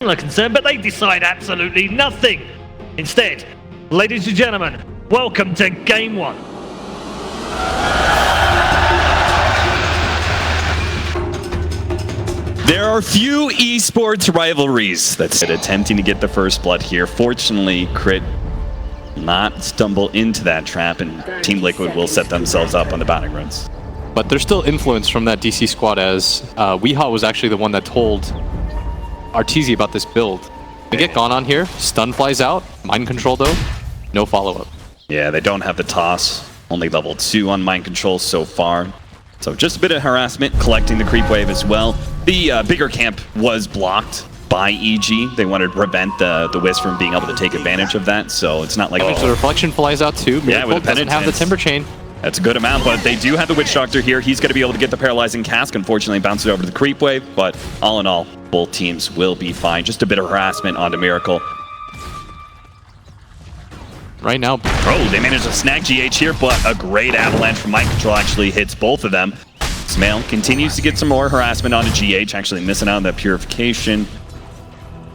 are concerned, but they decide absolutely nothing. Instead, ladies and gentlemen, welcome to Game 1. There are few esports rivalries that's attempting to get the first blood here. Fortunately, Crit not stumble into that trap, and Team Liquid will set themselves up on the battlegrounds. But there's still influence from that DC squad, as Weehaw was actually the one that told Arteezy about this build. They get gone on here, stun flies out, mind control though, no follow-up. Yeah, they don't have the toss, only level 2 on mind control so far. So just a bit of harassment, collecting the creep wave as well. The bigger camp was blocked by EG. They wanted to prevent the Wisp from being able to take advantage of that, so it's not like... Oh, so the reflection flies out too. Yeah, with doesn't have the Timber Chain. That's a good amount, but they do have the Witch Doctor here. He's going to be able to get the Paralyzing Cask. Unfortunately, bounce it over to the creep wave, but all in all, both teams will be fine. Just a bit of harassment onto Miracle. Right now... Oh, they managed to snag GH here, but a great avalanche from Mind Control actually hits both of them. Smail continues to get some more harassment onto GH, actually missing out on that purification.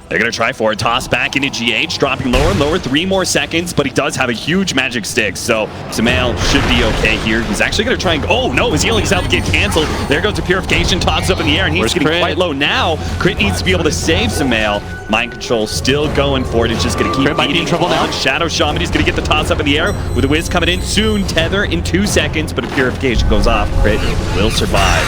They're going to try for a toss back into GH, dropping lower and lower, 3 more seconds, but he does have a huge magic stick, so Smail should be okay here. He's actually going to try and... Oh, no, his healing salve get canceled. There goes the purification, toss up in the air, and he's getting quite low now. Crit needs to be able to save Smail. Mind Control still going for it. It's just going to keep beating trouble now. Shadow Shaman, he's going to get the toss up in the air with the Wiz coming in soon. Tether in 2 seconds, but a purification goes off. Crit will survive.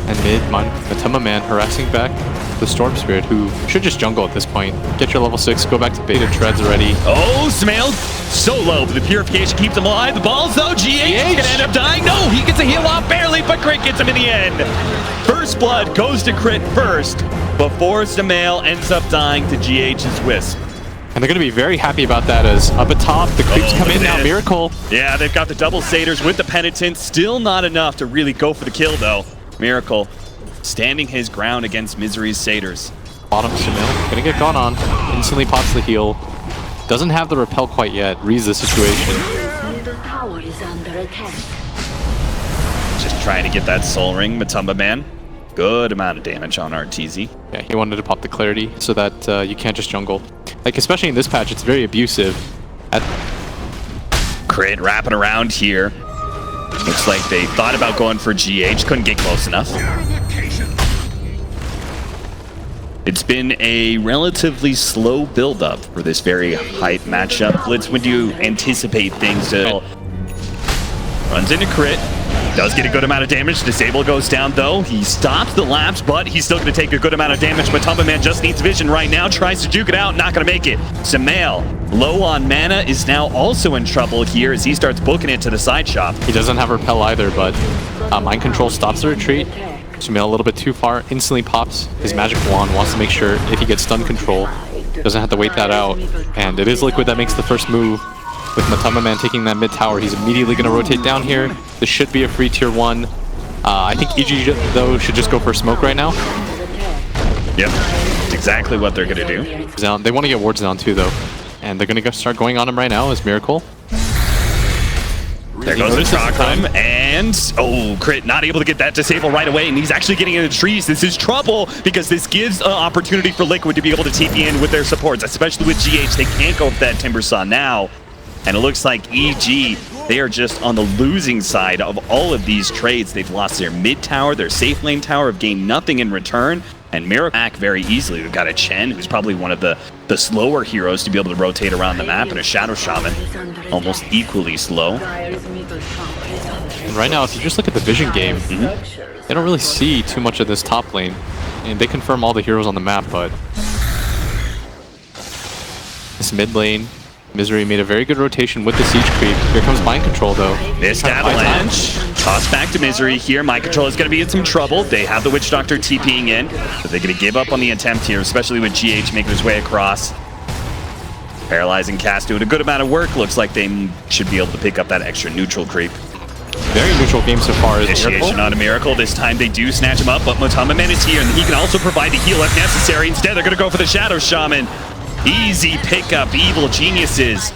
And mid, Matema Man harassing back the Storm Spirit, who should just jungle at this point. Get your level 6, go back to beta treads already. Oh, Smail so low, but the purification keeps him alive. The balls though, GH is gonna end up dying. No, he gets a heal off barely, but Crit gets him in the end. First blood goes to Crit first, before Smail ends up dying to GH's Wisp. And they're going to be very happy about that, as up atop, the creeps come in now. Miracle. Yeah, they've got the double satyrs with the penitent. Still not enough to really go for the kill though. Miracle standing his ground against Misery's satyrs. Bottom Smail, gonna get gone on. Instantly pops the heal. Doesn't have the repel quite yet. Reads the situation. Just trying to get that soul ring, Matumba Man. Good amount of damage on Arteezy. Yeah, he wanted to pop the clarity so that you can't just jungle. Like, especially in this patch, it's very abusive. Crit wrapping around here. Looks like they thought about going for GH, couldn't get close enough. It's been a relatively slow build-up for this very hype matchup. Blitz, when do you anticipate things to... Runs into Crit. Does get a good amount of damage. Disable goes down though. He stops the lapse, but he's still going to take a good amount of damage. Matumba Man just needs vision right now. Tries to juke it out. Not going to make it. Smail, low on mana, is now also in trouble here as he starts booking it to the side shop. He doesn't have repel either, but Mind Control stops the retreat. Smail a little bit too far. Instantly pops his magic wand. Wants to make sure if he gets stun control, doesn't have to wait that out. And it is Liquid that makes the first move. With Matema Man taking that mid tower, he's immediately going to rotate down here. This should be a free tier 1. I think EG, though, should just go for a smoke right now. Yep, that's exactly what they're going to do. They want to get wards down too, though. And they're going to start going on him right now as Miracle. There goes the Trockham, and oh, Crit not able to get that disable right away, and he's actually getting into the trees. This is trouble, because this gives an opportunity for Liquid to be able to TP in with their supports, especially with GH. They can't go for that Timber Saw now. And it looks like EG, they are just on the losing side of all of these trades. They've lost their mid tower, their safe lane tower, have gained nothing in return, and Miracle back very easily. We've got a Chen, who's probably one of the slower heroes to be able to rotate around the map, and a Shadow Shaman, almost equally slow. And right now, if you just look at the vision game, they don't really see too much of this top lane. And they confirm all the heroes on the map, but this mid lane, Misery made a very good rotation with the siege creep. Here comes Mind Control though. Missed avalanche. Toss back to Misery here. Mind Control is going to be in some trouble. They have the Witch Doctor TPing in, but they're going to give up on the attempt here, especially with GH making his way across. Paralyzing Cast doing a good amount of work. Looks like they should be able to pick up that extra neutral creep. Very neutral game so far. Initiation on a Miracle. This time they do snatch him up, but Matema Man is here, and he can also provide the heal if necessary. Instead, they're going to go for the Shadow Shaman. Easy pickup, Evil Geniuses.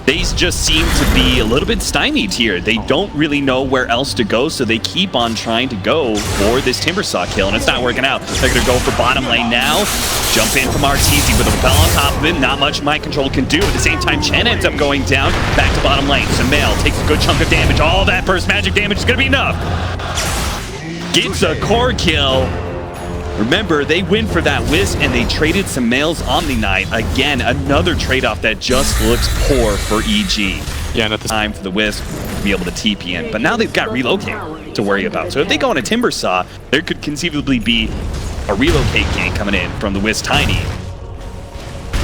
they just seem to be a little bit stymied here. They don't really know where else to go, so they keep on trying to go for this Timbersaw kill, and it's not working out. They're going to go for bottom lane now. Jump in from RTZ with a repel on top of it. Not much mind control can do. At the same time, Chen ends up going down. Back to bottom lane. Sumail takes a good chunk of damage. All that burst magic damage is going to be enough. Gets a core kill. Remember, they win for that Wisp, and they traded Sumail's Omni Knight. Again, another trade-off that just looks poor for EG. Yeah, and at the time for the Wisp to be able to TP in. But now they've got relocate to worry about. So if they go on a Timbersaw, there could conceivably be a relocate gank coming in from the Wisp Tiny.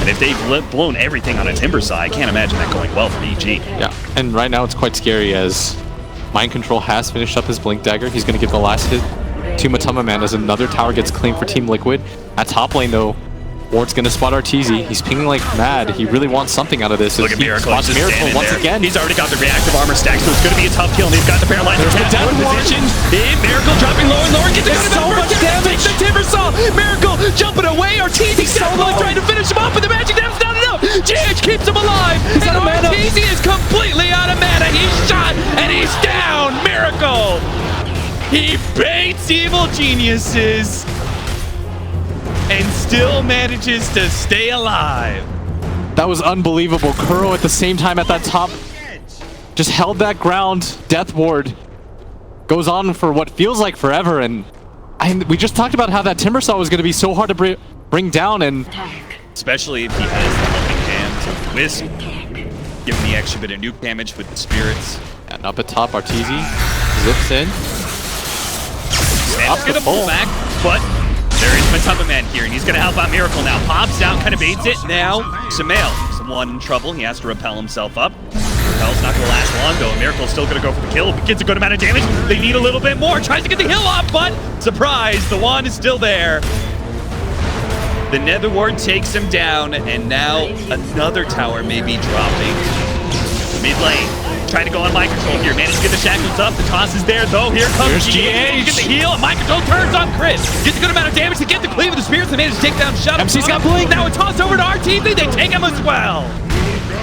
And if they've blown everything on a Timbersaw, I can't imagine that going well for EG. Yeah, and right now it's quite scary as Mind Control has finished up his Blink Dagger. He's going to give the last hit to Matama Man as another tower gets claimed for Team Liquid. At top lane though, Ward's going to spot RTZ. He's pinging like mad. He really wants something out of this. Look at Miracle. Spots Miracle once again. He's already got the reactive armor stack, so it's going to be a tough kill. And he's got the paralyzed attack position. Miracle dropping lower and lower. Gets so much damage. The Timbersaw. Miracle jumping away. RTZ definitely trying to finish him off, but the magic damage is not enough. GH keeps him alive. And RTZ is completely out of mana. He's shot and he's down. Miracle. He baits Evil Geniuses and still manages to stay alive. That was unbelievable. Kuro at the same time at that top just held that ground. Death Ward goes on for what feels like forever, and we just talked about how that Timbersaw was going to be so hard to bring down, and especially if he has the helping hands of Wisp, giving the extra bit of nuke damage with the spirits. And up at top, RTZ zips in. Sam's gonna pull back, but there is Matama Man here, and he's gonna help out Miracle now. Pops down, kind of baits it. Now, Sumail is the one in trouble. He has to repel himself up. Repel's not gonna last long though. Miracle's still gonna go for the kill. Gets a good amount of damage. They need a little bit more. Tries to get the heal up, but surprise, the wand is still there. The Nether Ward takes him down, and now another tower may be dropping. Mid lane. Trying to go on Mind Control here. Managed to get the shackles up. The toss is there, though. Here comes GH. Get the heal. And Mind Control turns on Crit. Gets a good amount of damage to get the cleave of the spirits. They managed to take down Shadow. MC's got Blink. Now a toss over to RTZ. They take him as well.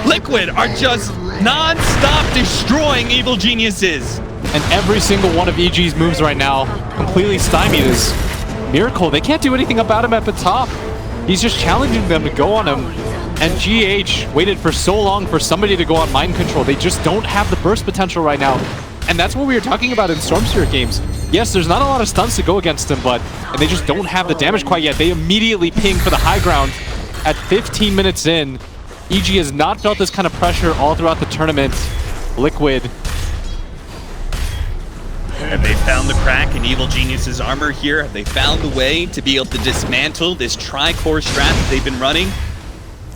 Liquid are just non-stop destroying Evil Geniuses. And every single one of EG's moves right now completely stymied is Miracle. They can't do anything about him at the top. He's just challenging them to go on him. And GH waited for so long for somebody to go on Mind Control. They just don't have the burst potential right now. And that's what we were talking about in Storm Spirit games. Yes, there's not a lot of stunts to go against them, but and they just don't have the damage quite yet. They immediately ping for the high ground at 15 minutes in. EG has not felt this kind of pressure all throughout the tournament. Liquid. And they found the crack in Evil Genius's armor here. They found the way to be able to dismantle this tri-core strat that they've been running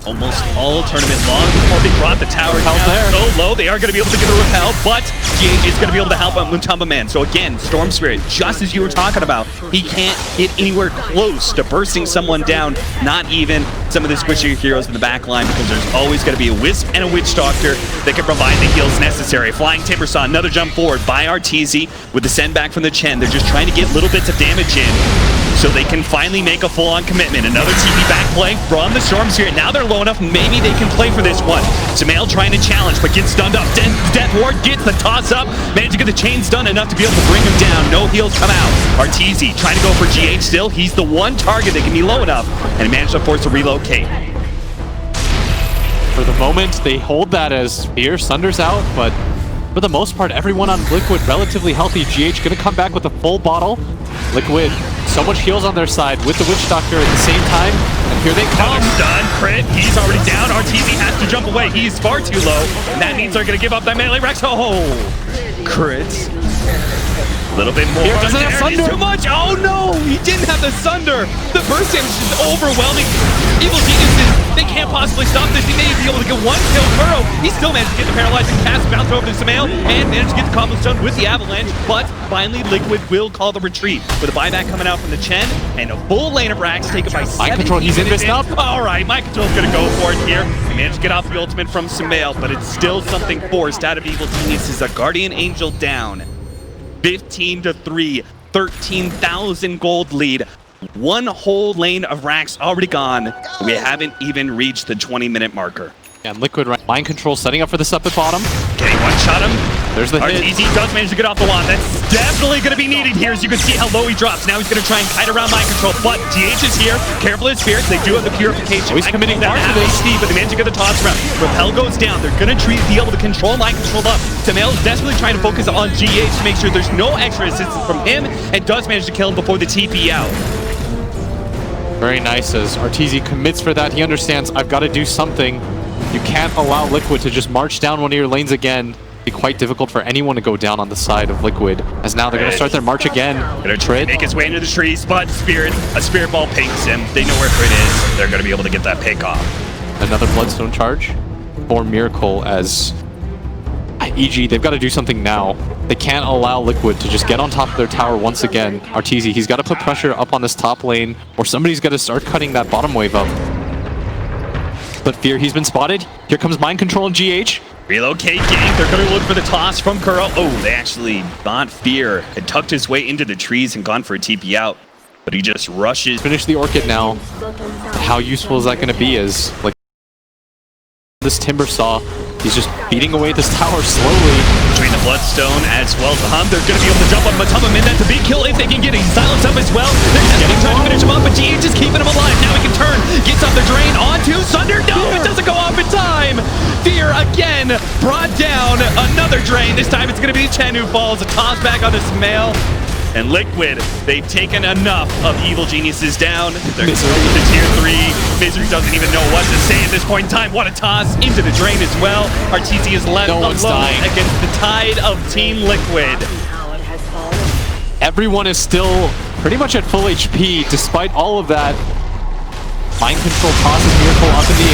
almost all tournament long before they brought the tower down so low. They are going to be able to get a repel, but GH is going to be able to help out Matama Man. So again, Storm Spirit, just as you were talking about, he can't get anywhere close to bursting someone down, not even some of the squishier heroes in the back line, because there's always going to be a Wisp and a Witch Doctor that can provide the heals necessary. Flying Timbersaw, another jump forward by RTZ with the send back from the Chen. They're just trying to get little bits of damage in so they can finally make a full-on commitment. Another TP back play from the Storm Spirit. Now they're low enough, maybe they can play for this one. Sumail trying to challenge, but gets stunned up. Death Ward gets the toss up, managed to get the chains done enough to be able to bring him down. No heals come out. RTZ trying to go for GH still. He's the one target that can be low enough, and he managed to force to relocate. For the moment, they hold that as Fear Sunder's out, but for the most part, everyone on Liquid relatively healthy. GH gonna come back with a full bottle. Liquid, so much heals on their side with the Witch Doctor at the same time, and here they come. Stun, Crit, he's already down. RTZ has to jump away. He's far too low, and that means they're gonna give up that melee Rex. Oh, Crits. A little bit more. Here doesn't have Sunder. Too much. Oh no, he didn't have the Sunder. The burst damage is overwhelming. Evil Geniuses, they can't possibly stop this. He may be able to get one kill. Kuro, he still managed to get the paralyzing cast, bounce over to Sumail, and managed to get the combo stone with the avalanche. But finally, Liquid will call the retreat with a buyback coming out from the Chen and a full lane of racks taken by 17. Mind Control, he's in this up. All right, Mind Control's gonna go for it here. He managed to get off the ultimate from Sumail, but it's still something forced out of Evil Geniuses. A Guardian Angel down. 15-3, 13,000 gold lead. One whole lane of racks already gone. We haven't even reached the 20-minute marker. And Liquid right. Mind control setting up for this up at bottom. Getting one-shot him. There's the hit. RTZ does manage to get off the wand. That's definitely going to be needed here, as you can see how low he drops. Now he's going to try and kite around mind control, but GH is here. Careful of his spirits. They do have the purification. Oh, he's committing that far to half this. HD, but they manage to get the toss round. Repel goes down. They're going to be able to control mind control up. Samael's desperately trying to focus on GH to make sure there's no extra assistance from him, and does manage to kill him before the TP out. Very nice as RTZ commits for that. He understands, I've got to do something. You can't allow Liquid to just march down one of your lanes again. Be quite difficult for anyone to go down on the side of Liquid, as now they're going to start their march again. Gonna try to make his way into the trees, but a spirit ball pings him. They know where Crit is. They're going to be able to get that pick off. Another Bloodstone charge for Miracle, as EG, they've got to do something now. They can't allow Liquid to just get on top of their tower once again. RTZ, he's got to put pressure up on this top lane, or somebody's got to start cutting that bottom wave up. But Fear, he's been spotted. Here comes Mind Control and GH. Relocate gang. They're going to look for the toss from Kuro. Oh, they actually thought Fear had tucked his way into the trees and gone for a TP out, but he just rushes. Finish the Orchid now. How useful is that going to be as, like, this Timber Saw, he's just beating away at this tower slowly. Between the Bloodstone as well as the Hum, they're going to be able to jump on Matama Min. That's a big kill if they can get it. He's silenced up as well. They're getting trying to finish him up, but GH is keeping him alive. Now he can turn, gets up the drain onto Sunder. No, it doesn't go off in time. Fear again brought down another drain. This time it's going to be Chen who falls. A toss back on this Samael. And Liquid, they've taken enough of Evil Geniuses down. They're going to tier 3. Misery doesn't even know what to say at this point in time. What a toss into the drain as well. RTZ is left alone against the tide of Team Liquid. Everyone is still pretty much at full HP despite all of that. Mind control tosses Miracle up in the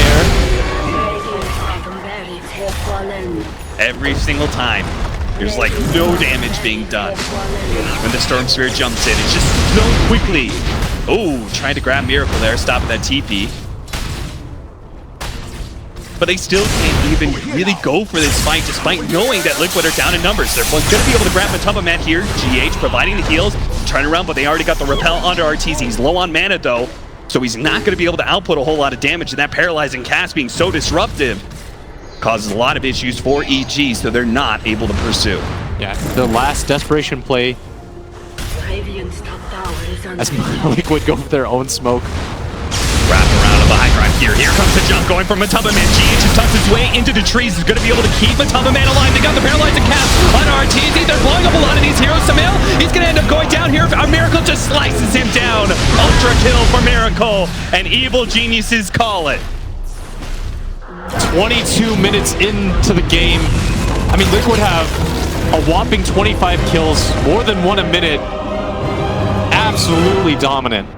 air. Every single time. There's like no damage being done when the Storm Spear jumps in. It's just so quickly. Oh, trying to grab Miracle there, stopping that TP. But they still can't even really go for this fight despite knowing that Liquid are down in numbers. They're going to be able to grab Matama Man here. GH providing the heals, trying to run, but they already got the repel onto RTZ. He's low on mana though, so he's not going to be able to output a whole lot of damage, and that paralyzing cast being so disruptive causes a lot of issues for EG, so they're not able to pursue. Yeah, the last desperation play as Liquid go for their own smoke. Wrap around on the high ground here. Here comes the jump going from Matama Man. GH has tucked his way into the trees. He's going to be able to keep Matama Man alive. They got the paralyzing cast on RTZ. They're blowing up a lot of these heroes. Samael, he's going to end up going down here. A Miracle just slices him down. Ultra kill for Miracle, and Evil Geniuses call it. 22 minutes into the game. I mean, Liquid have a whopping 25 kills, more than one a minute. Absolutely dominant.